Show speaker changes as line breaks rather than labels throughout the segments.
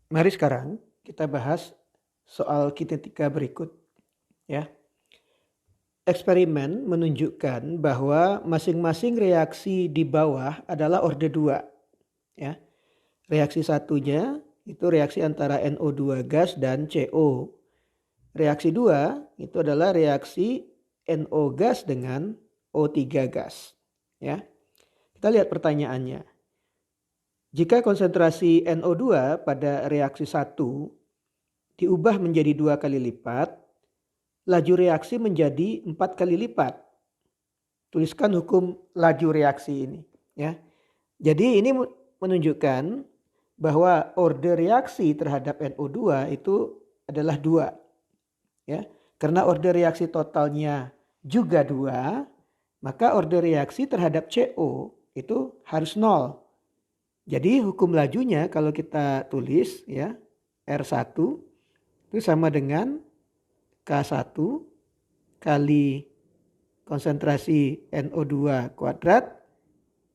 Mari sekarang kita bahas soal kinetika berikut ya. Eksperimen menunjukkan bahwa masing-masing reaksi di bawah adalah orde 2 ya. Reaksi satunya itu reaksi antara NO2 gas dan CO. Reaksi 2 itu adalah reaksi NO gas dengan O3 gas ya. Kita lihat pertanyaannya. Jika konsentrasi NO2 pada reaksi 1 diubah menjadi 2 kali lipat, laju reaksi menjadi 4 kali lipat. Tuliskan hukum laju reaksi ini ya. Jadi ini menunjukkan bahwa orde reaksi terhadap NO2 itu adalah 2 ya. Karena orde reaksi totalnya juga 2, maka orde reaksi terhadap CO itu harus 0. Jadi hukum lajunya kalau kita tulis ya, R1 itu sama dengan K1 kali konsentrasi NO2 kuadrat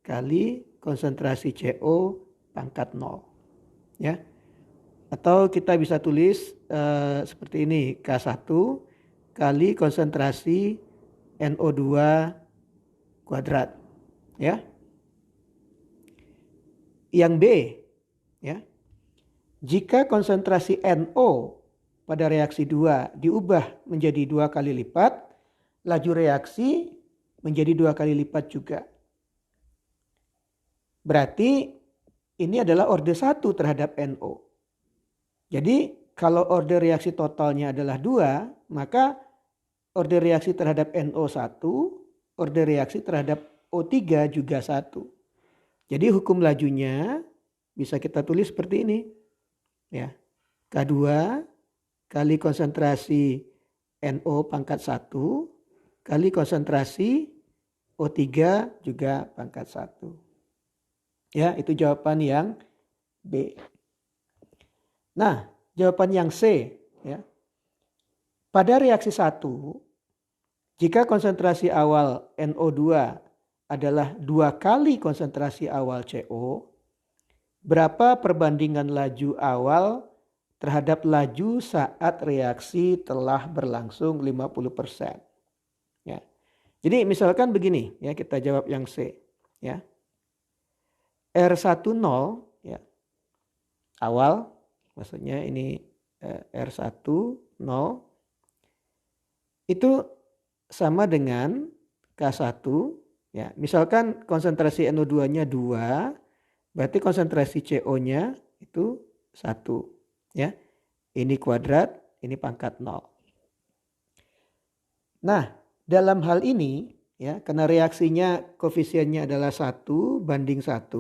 kali konsentrasi CO pangkat 0. Ya. Atau kita bisa tulis seperti ini, K1 kali konsentrasi NO2 kuadrat. Ya. Yang B, ya. Jika konsentrasi NO pada reaksi 2 diubah menjadi 2 kali lipat, laju reaksi menjadi 2 kali lipat juga. Berarti ini adalah orde 1 terhadap NO. Jadi kalau orde reaksi totalnya adalah 2, maka orde reaksi terhadap NO 1, orde reaksi terhadap O3 juga 1. Jadi hukum lajunya bisa kita tulis seperti ini. Ya. K2 kali konsentrasi NO pangkat 1 kali konsentrasi O3 juga pangkat 1. Ya, itu jawaban yang B. Nah, jawaban yang C ya. Pada reaksi 1, jika konsentrasi awal NO2 adalah 2 kali konsentrasi awal CO, berapa perbandingan laju awal terhadap laju saat reaksi telah berlangsung 50%. Ya. Jadi misalkan begini ya, kita jawab yang C ya. R10 ya. Awal maksudnya ini R10 itu sama dengan K1 ya. Misalkan konsentrasi NO2-nya 2, berarti konsentrasi CO-nya itu 1 ya. Ini kuadrat, ini pangkat 0. Nah, dalam hal ini ya, karena reaksinya koefisiennya adalah 1 banding 1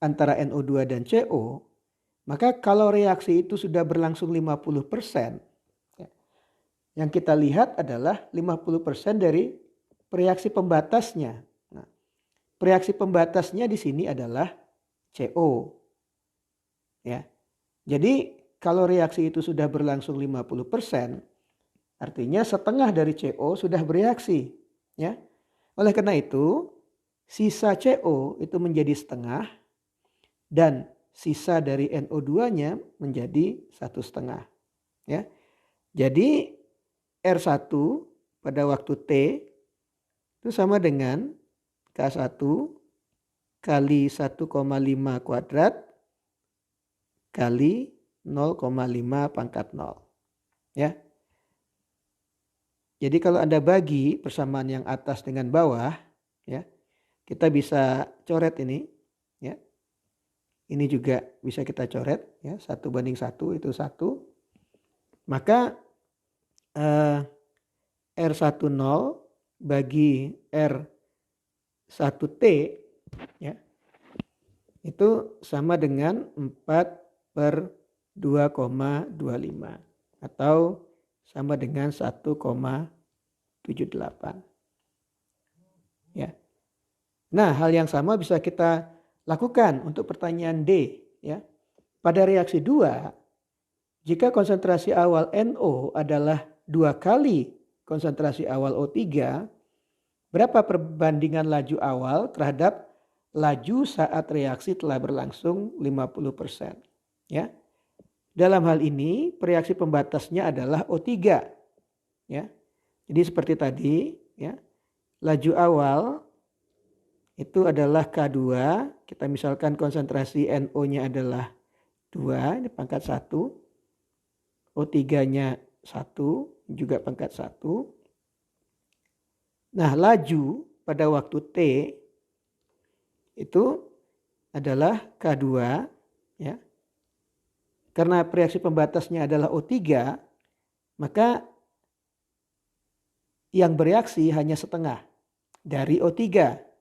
antara NO2 dan CO, maka kalau reaksi itu sudah berlangsung 50%, ya, yang kita lihat adalah 50% dari reaksi pembatasnya. Nah, reaksi pembatasnya di sini adalah CO. Ya. Jadi kalau reaksi itu sudah berlangsung 50%, artinya setengah dari CO sudah bereaksi. Ya. Oleh karena itu, sisa CO itu menjadi setengah dan sisa dari NO2-nya menjadi 1,5. Ya. Jadi R1 pada waktu T itu sama dengan K1 kali 1,5 kuadrat kali 0,5 pangkat 0. Ya. Jadi kalau Anda bagi persamaan yang atas dengan bawah, ya, kita bisa coret ini. Ya. Ini juga bisa kita coret. Ya, 1:1 itu 1. Maka R10 bagi R1T ya, itu sama dengan 4/2,25 atau sama dengan 1,78. Ya. Nah, hal yang sama bisa kita lakukan untuk pertanyaan D ya. Pada reaksi 2, jika konsentrasi awal NO adalah 2 kali konsentrasi awal O3, berapa perbandingan laju awal terhadap laju saat reaksi telah berlangsung 50%. Ya. Dalam hal ini reaksi pembatasnya adalah O3. Ya. Jadi seperti tadi, ya. Laju awal itu adalah K2, kita misalkan konsentrasi NO-nya adalah 2, ini pangkat 1. O3-nya 1, juga pangkat 1. Nah, laju pada waktu T itu adalah K2, ya. Karena reaksi pembatasnya adalah O3, maka yang bereaksi hanya setengah dari O3,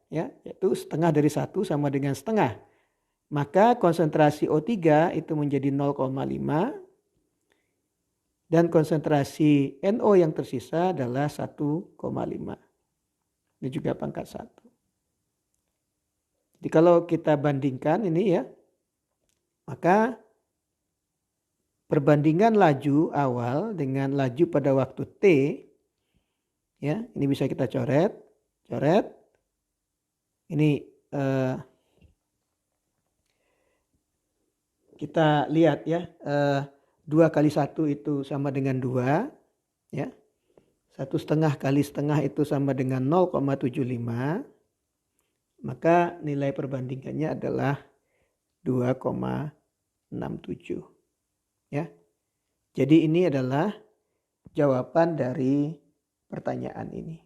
ya, yaitu setengah dari 1 sama dengan setengah. Maka konsentrasi O3 itu menjadi 0,5 dan konsentrasi NO yang tersisa adalah 1,5. Ini juga pangkat 1. Jadi kalau kita bandingkan ini ya, maka perbandingan laju awal dengan laju pada waktu T, ya, ini bisa kita coret. Ini kita lihat ya, 2 kali 1 itu sama dengan 2, ya. 1,5 kali setengah itu sama dengan 0,75. Maka nilai perbandingannya adalah 2,67. Ya. Jadi ini adalah jawaban dari pertanyaan ini.